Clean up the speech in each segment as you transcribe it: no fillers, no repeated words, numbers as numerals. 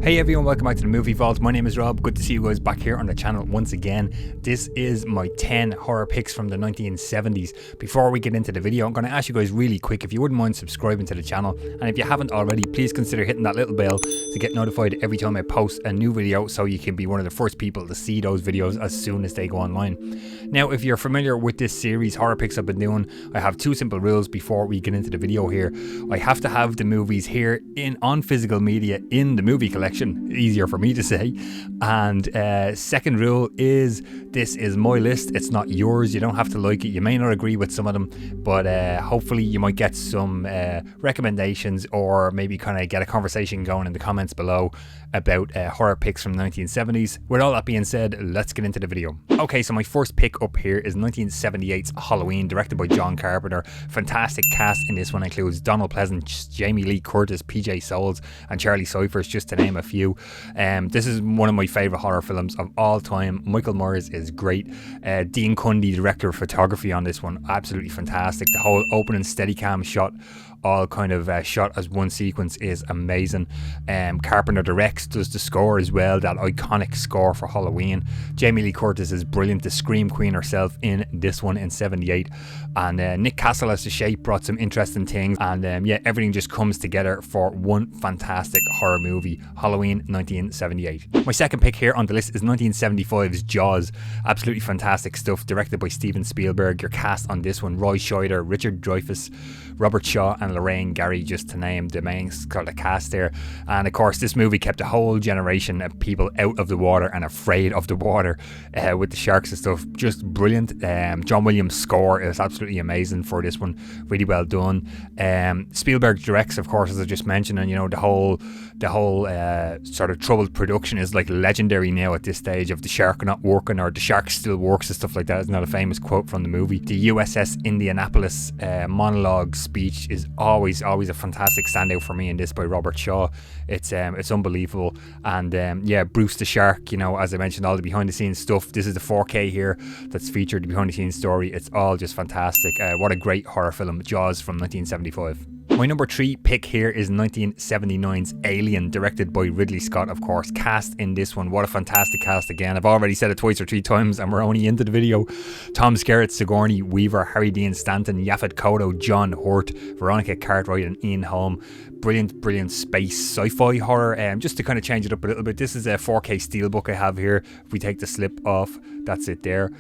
Hey everyone, welcome back to the Movie Vault. My name is Rob. Good to see you guys back here on the channel once again. This is my 10 horror picks from the 1970s. Before we get into the video, I'm going to ask you guys really quick if you wouldn't mind subscribing to the channel, and if you haven't already, please consider hitting that little bell to get notified every time I post a new video, so you can be one of the first people to see those videos as soon as they go online. Now, if you're familiar with this series, horror picks I've been doing, I have two simple rules before we get into the video here. I have to have the movies here on physical media in the movie collection. Easier for me to say. And second rule is, this is my list, it's not yours. You don't have to like it, you may not agree with some of them, but hopefully you might get some recommendations, or maybe kind of get a conversation going in the comments below about horror picks from the 1970s. With all that being said, let's get into the video. Okay, so my first pick up here is 1978's Halloween, directed by John Carpenter. Fantastic cast in this one includes Donald Pleasance, Jamie Lee Curtis, PJ Soles, and Charlie Cyphers, just to name a few. This is one of my favourite horror films of all time. Michael Myers is great. Dean Cundy, director of photography on this one, absolutely fantastic. The whole opening Steadicam shot, all kind of shot as one sequence, is amazing. Carpenter directs, does the score as well, that iconic score for Halloween. Jamie Lee Curtis is brilliant, the Scream Queen herself in this one in 78. And Nick Castle as the Shape brought some interesting things, and yeah, everything just comes together for one fantastic horror movie, Halloween 1978. My second pick here on the list is 1975's Jaws. Absolutely fantastic stuff, directed by Steven Spielberg. Your cast on this one: Roy Scheider, Richard Dreyfuss, Robert Shaw, and Lorraine Gary, just to name the main kind of cast there. And of course, this movie kept a whole generation of people out of the water and afraid of the water with the sharks and stuff. Just brilliant. John Williams' score is absolutely amazing for this one, really well done. Spielberg directs, of course, as I just mentioned, and you know, the whole sort of troubled production is like legendary now at this stage, of the shark not working or the shark still works and stuff like that. It's not a famous quote from the movie. The USS Indianapolis monologue speech is always a fantastic standout for me in this, by Robert Shaw. It's unbelievable. And yeah, Bruce the Shark, you know, as I mentioned, all the behind the scenes stuff. This is the 4K here that's featured, the behind the scenes story. It's all just fantastic. What a great horror film, Jaws from 1975. My number 3 pick here is 1979's Alien, directed by Ridley Scott, of course. Cast in this one, what a fantastic cast again. I've already said it twice or 3 times and we're only into the video. Tom Skerritt, Sigourney Weaver, Harry Dean Stanton, Yaphet Kotto, John Hurt, Veronica Cartwright, and Ian Holm. Brilliant space sci-fi horror. Just to kind of change it up a little bit, this is a 4K steelbook I have here. If we take the slip off, that's it there.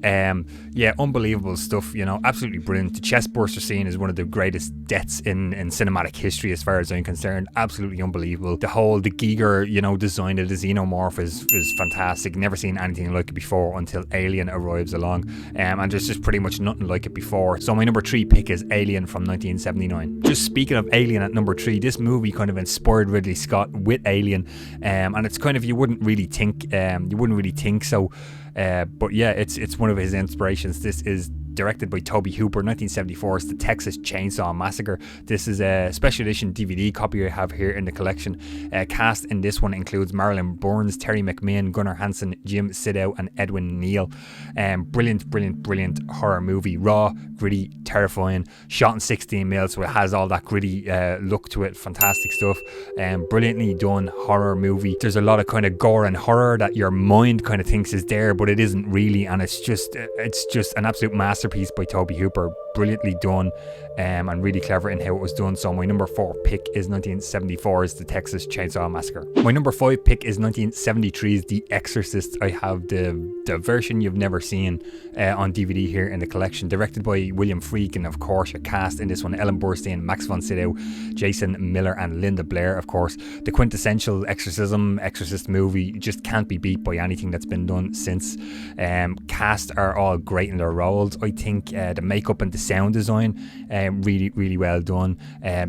Yeah, unbelievable stuff, you know, absolutely brilliant. The chestburster scene is one of the greatest deaths in cinematic history as far as I'm concerned. Absolutely unbelievable. The Giger, you know, design of the xenomorph is fantastic. Never seen anything like it before until Alien arrives along, and there's just pretty much nothing like it before. So my number 3 pick is Alien from 1979. Just speaking of Alien at number 3, this movie kind of inspired Ridley Scott with Alien, and it's kind of, you wouldn't really think so. But yeah, it's one of his inspirations. This is directed by Tobe Hooper. 1974 is the Texas Chainsaw Massacre. This is a special edition DVD copy I have here in the collection. Cast in this one includes Marilyn Burns, Terry McMahon, Gunnar Hansen, Jim Sidow, and Edwin Neal. Brilliant horror movie. Raw, gritty, terrifying. Shot in 16mm, so it has all that gritty look to it. Fantastic stuff. Brilliantly done horror movie. There's a lot of kind of gore and horror that your mind kind of thinks is there, but it isn't really, and it's just an absolute masterpiece by Tobe Hooper. Brilliantly done, and really clever in how it was done. So my number 4 pick is 1974's The Texas Chainsaw Massacre. My number 5 pick is 1973's The Exorcist. I have the version you've never seen on DVD here in the collection, directed by William Friedkin. Of course, your cast in this one: Ellen Burstyn, Max von Sydow, Jason Miller, and Linda Blair. Of course, the quintessential exorcist movie, just can't be beat by anything that's been done since. Cast are all great in their roles. I think the makeup and the sound design, really well done.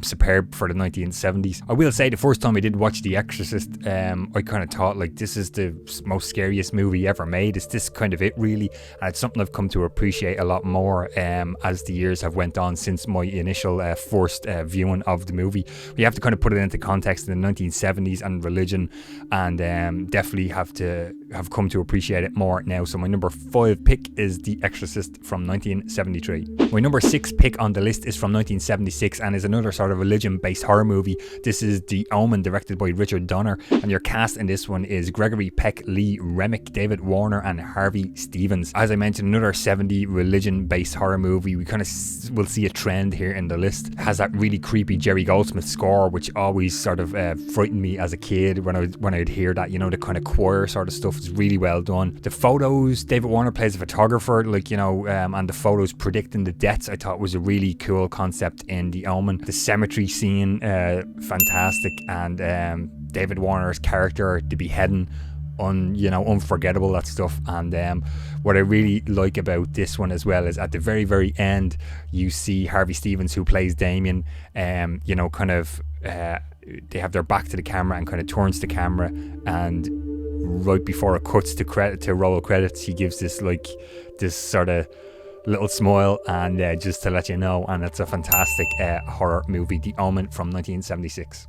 Superb for the 1970s. I will say, the first time I did watch The Exorcist, I kind of thought, like, this is the most scariest movie ever made. Is this kind of it, really? And it's something I've come to appreciate a lot more as the years have went on since my initial first viewing of the movie. We have to kind of put it into context in the 1970s and religion, and definitely have come to appreciate it more now. So my number 5 pick is The Exorcist from 1973. My number 6 pick on the list is from 1976 and is another sort of religion-based horror movie. This is The Omen, directed by Richard Donner, and your cast in this one is Gregory Peck, Lee Remick, David Warner, and Harvey Stevens. As I mentioned, another 70s religion-based horror movie. We kind of will see a trend here in the list. It has that really creepy Jerry Goldsmith score, which always sort of frightened me as a kid when I'd hear that, you know, the kind of choir sort of stuff. Is really well done. The photos, David Warner plays a photographer, like, you know, and the photos predicting the deaths, I thought was a really cool concept in The Omen. The cemetery scene, fantastic, and David Warner's character, the beheading, unforgettable, that stuff. And what I really like about this one as well is at the very end you see Harvey Stevens, who plays Damien, they have their back to the camera and kind of turns the camera, and right before it cuts to roll credits, he gives this sort of little smile, and just to let you know, and it's a fantastic horror movie, The Omen from 1976.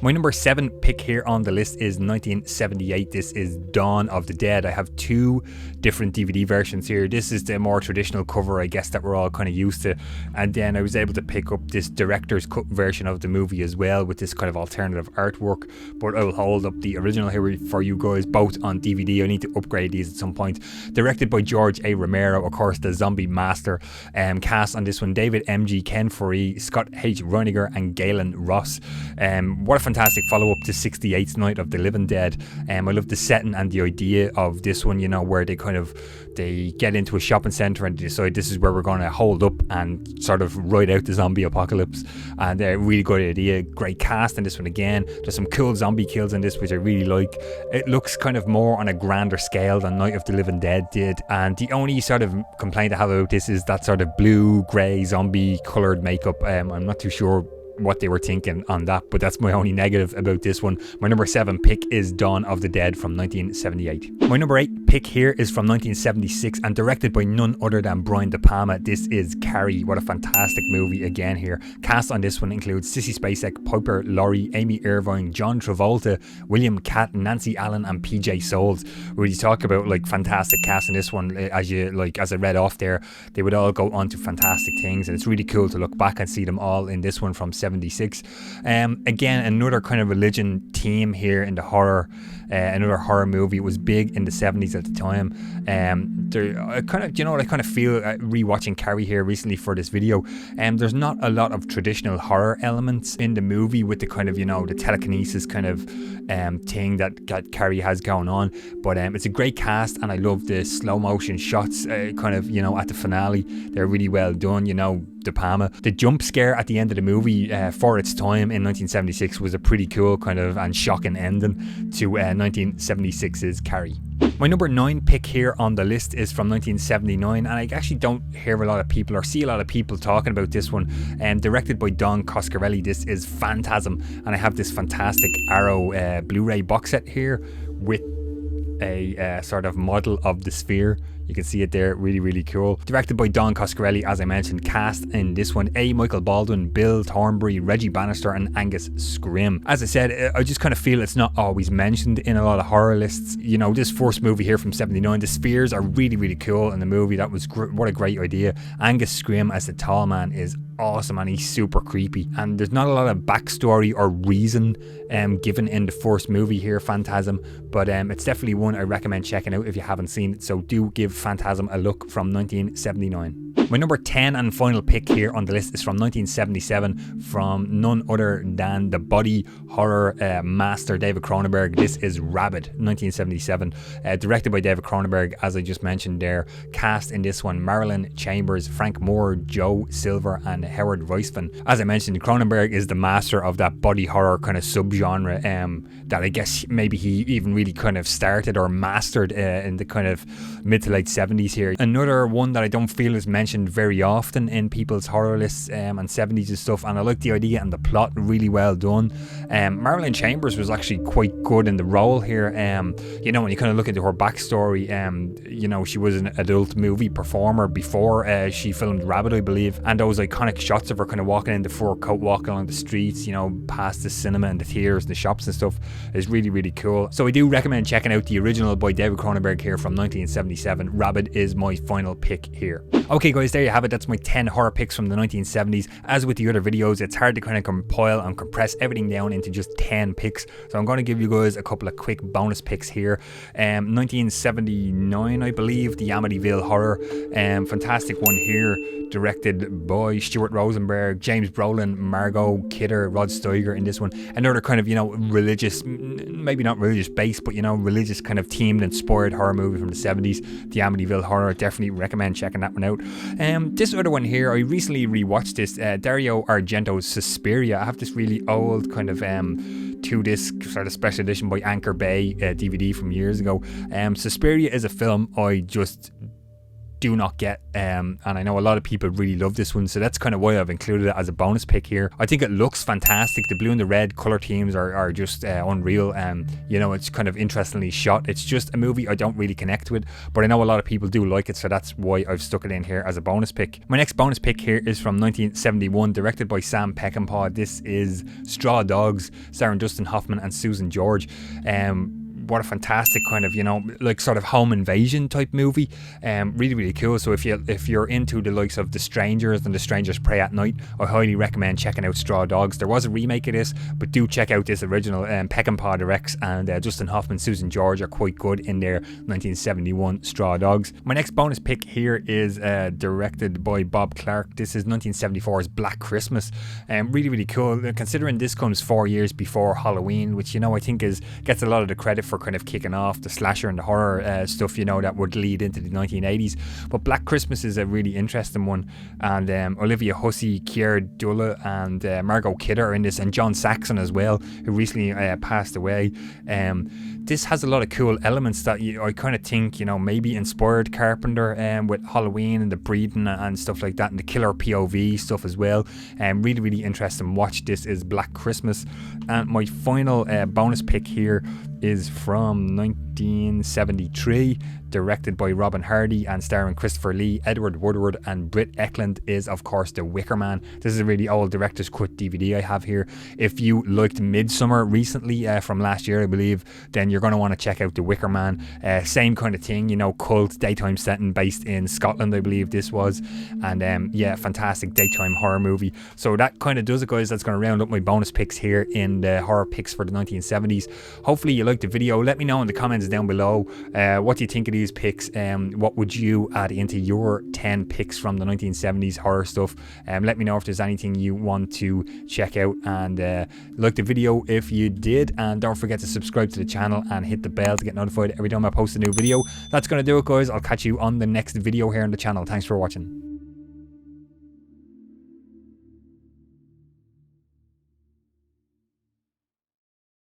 My number 7 pick here on the list is 1978. This is Dawn of the Dead. I have 2 different DVD versions here. This is the more traditional cover, I guess, that we're all kind of used to. And then I was able to pick up this director's cut version of the movie as well, with this kind of alternative artwork. But I will hold up the original here for you guys, both on DVD. I need to upgrade these at some point. Directed by George A. Romero, of course, the zombie master. Cast on this one: David M.G. Ken Foree, Scott H. Reiniger, and Galen Ross. What a fantastic follow-up to 68's Night of the Living Dead. I love the setting and the idea of this one, you know, where they get into a shopping centre and decide this is where we're going to hold up and sort of ride out the zombie apocalypse. And really good idea. Great cast in this one again. There's some cool zombie kills in this, which I really like. It looks kind of more on a grander scale than Night of the Living Dead did. And the only sort of complaint I have about this is that sort of blue, grey, zombie coloured makeup. I'm not too sure what they were thinking on that, but that's my only negative about this one. My number 7 pick is Dawn of the Dead from 1978. My number 8 pick here is from 1976 and directed by none other than Brian De Palma. This is Carrie. What a fantastic movie again here. Cast on this one includes Sissy Spacek, Piper Laurie, Amy Irvine, John Travolta, William Catt, Nancy Allen, and PJ Soles. When you talk about like fantastic cast in this one, as I read off there, they would all go on to fantastic things, and it's really cool to look back and see them all in this one from 76. Again, another kind of religion theme here in the horror, another horror movie. It was big in the 70s at the time. I kind of feel rewatching Carrie here recently for this video. There's not a lot of traditional horror elements in the movie with the kind of, you know, the telekinesis kind of thing that Carrie has going on. But it's a great cast, and I love the slow motion shots kind of, you know, at the finale. They're really well done, you know. De Palma. The jump scare at the end of the movie for its time in 1976 was a pretty cool kind of and shocking ending to 1976's Carrie. My number 9 pick here on the list is from 1979, and I actually don't hear a lot of people or see a lot of people talking about this one. Directed by Don Coscarelli, this is Phantasm, and I have this fantastic Arrow Blu-ray box set here with a sort of model of the Sphere. You can see it there, really, really cool. Directed by Don Coscarelli, as I mentioned. Cast in this one: Michael Baldwin, Bill Thornbury, Reggie Bannister, and Angus Scrimm. As I said, I just kind of feel it's not always mentioned in a lot of horror lists. You know, this first movie here from 79, the spheres are really, really cool in the movie. That was what a great idea. Angus Scrimm as the tall man is awesome, and he's super creepy, and there's not a lot of backstory or reason given in the first movie here, Phantasm, but it's definitely one I recommend checking out if you haven't seen it, so do give Phantasm a look from 1979. My number 10 and final pick here on the list is from 1977 from none other than the body horror master David Cronenberg. This is Rabid, 1977, directed by David Cronenberg, as I just mentioned there. Cast in this one: Marilyn Chambers, Frank Moore, Joe Silver, and Howard Weisman. As I mentioned, Cronenberg is the master of that body horror kind of subgenre that I guess maybe he even really kind of started or mastered in the kind of mid to late 70s here. Another one that I don't feel is mentioned very often in people's horror lists and 70s and stuff, and I like the idea and the plot, really well done. Marilyn Chambers was actually quite good in the role here. You know, when you kind of look into her backstory, you know, she was an adult movie performer before she filmed Rabid, I believe, and those iconic shots of her kind of walking in the fur coat, walking along the streets, you know, past the cinema and the theaters and the shops and stuff is really, really cool. So I do recommend checking out the original by David Cronenberg here from 1977. Rabid is my final pick here. Okay guys, guys, there you have it. That's my 10 horror picks from the 1970s. As with the other videos, it's hard to kind of compile and compress everything down into just 10 picks. So I'm going to give you guys a couple of quick bonus picks here. 1979, I believe, the Amityville Horror. Fantastic one here, directed by Stuart Rosenberg, James Brolin, Margot Kidder, Rod Steiger in this one. Another kind of, you know, religious, maybe not religious based, but, you know, religious kind of themed, inspired horror movie from the 70s. The Amityville Horror. Definitely recommend checking that one out. This other one here, I recently rewatched this, Dario Argento's Suspiria. I have this really old kind of 2-disc sort of special edition by Anchor Bay DVD from years ago. Suspiria is a film I just do not get, and I know a lot of people really love this one, so that's kind of why I've included it as a bonus pick here. I think it looks fantastic. The blue and the red color teams are just unreal, and you know, it's kind of interestingly shot. It's just a movie I don't really connect with, but I know a lot of people do like it, so that's why I've stuck it in here as a bonus pick. My next bonus pick here is from 1971, directed by Sam Peckinpah. This is Straw Dogs, starring Dustin Hoffman and Susan George. What a fantastic kind of, you know, like sort of home invasion type movie. Really cool. So if you're into the likes of The Strangers and The Strangers Prey at Night, I highly recommend checking out Straw Dogs. There was a remake of this, but do check out this original. Peckinpah directs, and Dustin Hoffman, Susan George are quite good in their 1971 Straw Dogs. My next bonus pick here is directed by Bob Clark. This is 1974's Black Christmas. Really cool, considering this comes 4 years before Halloween, which, you know, I think gets a lot of the credit for kind of kicking off the slasher and the horror stuff, you know, that would lead into the 1980s. But Black Christmas is a really interesting one, and Olivia Hussey, Keir Dullea and Margot Kidder are in this, and John Saxon as well, who recently passed away. This has a lot of cool elements that I kind of think, you know, maybe inspired Carpenter with Halloween and the breeding and stuff like that, and the killer POV stuff as well. Really interesting watch. This is Black Christmas. And my final bonus pick here is from 1973, directed by Robin Hardy and starring Christopher Lee, Edward Woodward and Britt Eklund, is of course The Wicker Man. This is a really old director's cut DVD I have here. If you liked Midsummer recently from last year, I believe, then you're going to want to check out The Wicker Man. Same kind of thing, you know, cult daytime setting based in Scotland, I believe this was, and yeah, fantastic daytime horror movie. So that kind of does it, guys. That's going to round up my bonus picks here in the horror picks for the 1970s. Hopefully you liked the video. Let me know in the comments down below, what do you think of these picks? What would you add into your 10 picks from the 1970s horror stuff? Let me know if there's anything you want to check out, and like the video if you did, and don't forget to subscribe to the channel and hit the bell to get notified every time I post a new video. That's going to do it, guys. I'll catch you on the next video here on the channel. Thanks for watching.